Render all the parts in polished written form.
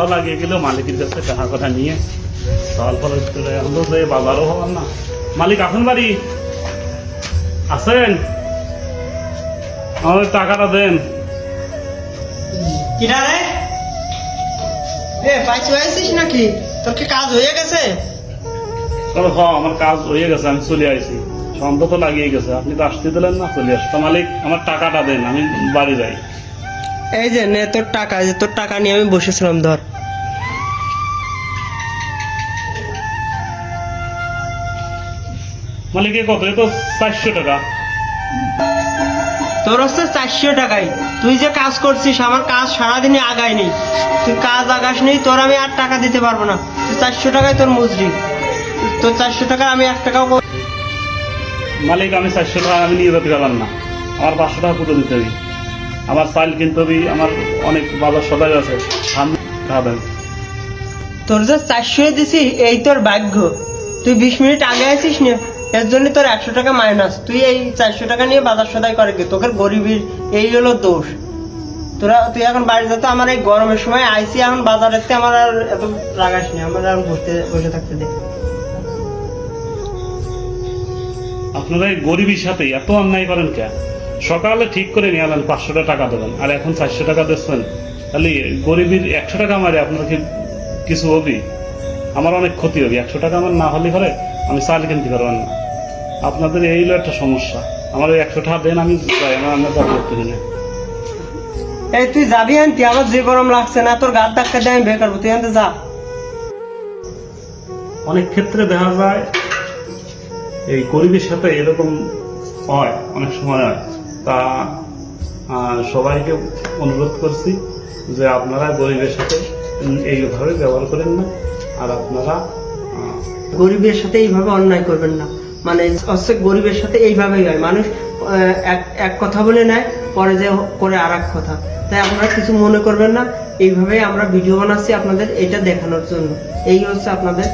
লাগিয়ে গেলেও মালিকের কাছে টাকা কথা নিয়ে সকাল ফলে আনলো যে বাজারও হবার না। মালিক আছেন বাড়ি? আছেন? আমাদের টাকাটা দেন। কিনা রে এ পাইছি আইছিস নাকি? তোর কি কাজ হয়ে গেছে? আমার কাজ হয়ে গেছে, আমি চলে আইছি। সন্ধ্যা তো লাগিয়ে গেছে, আপনি তো আসতে দিলেন না, চলে আসতো। মালিক আমার টাকাটা দেন, আমি বাড়ি যাই। এই যে নে তোর টাকা, যে তোর টাকা নিয়ে আমি বসেছিলাম, ধর। মালিক এ কত? এ তো 400 টাকা। তোর হচ্ছে 400 টাকাই। তুই যে কাজ করছিস, আমার কাজ সারাদিনে আগায়নি, তুই কাজ আগাস নেই, তোর আমি আর টাকা দিতে পারবো না। তুই 400 টাকায় তোর মজুরি, তোর 400 টাকা আমি 1 টাকাও মালিক আমি 400 টাকা আমি নিয়ে যেতে পারলাম না, আমার 500 টাকা পুরো দিতে হবে। আমার চাল কিনতে হবে, আমার অনেক বাজার সদাই আছে, সামনে খাবেন। তোর যে 400 দিছি এই তোর ভাগ্য। তুই 20 মিনিট আগে আসিস না, এর জন্য তোর 100 টাকা মাইনাস। তুই এই 400 টাকা নিয়ে বাজার সদাই করে কি? তোকে গরিবের এই হলো দোষ। তুই এখন বাড়ি যেতে, আমার এই গরমের সময় আইসি এখন বাজারেতে, আমার আর এত রাগাস নি, আমার আর বসে থাকতে দে। আপনারা এই গরিবের সাথে এত অন্যায় করেন কেন? সকালে ঠিক করে নিয়ে আলেন 500 টাকা দেবেন, আর এখন 400 টাকা দিচ্ছেন। তাহলে গরিবের 100 টাকা মারে আপনার কি কিছু হবে? আমার অনেক ক্ষতি হবে। 100 টাকা আমার না হলে ঘরে আমি চাল কিনতে পারবেন না। আপনাদের এই হলো একটা সমস্যা। আমার ওই 100 টাকা দেন, আমি যাই, আমার করতে দিন। এই তুই যাবি আনতি? আমার যে গরম লাগছে না, তোর গাছ ধাক্কা দিয়ে আমি বের করবো, তুই আনতে যা। অনেক ক্ষেত্রে দেখা যায় এই গরিবের সাথে এরকম হয়, অনেক সময় হয়। তা সবাইকে অনুরোধ করছি যে আপনারা গরিবের সাথে এইভাবে ব্যবহার করেন না, আর আপনারা গরিবের সাথে এইভাবে অন্যায় করবেন না। মানে হচ্ছে গরিবের সাথে এইভাবেই হয়, মানুষ এক কথা বলে নেয়, পরে যে করে আর এক কথা। তাই আপনারা কিছু মনে করবেন না, এইভাবেই আমরা ভিডিও বানাচ্ছি আপনাদের এটা দেখানোর জন্য। এই হচ্ছে আপনাদের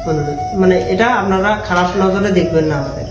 অনুরোধ, মানে এটা আপনারা খারাপ নজরে দেখবেন না আমাদের।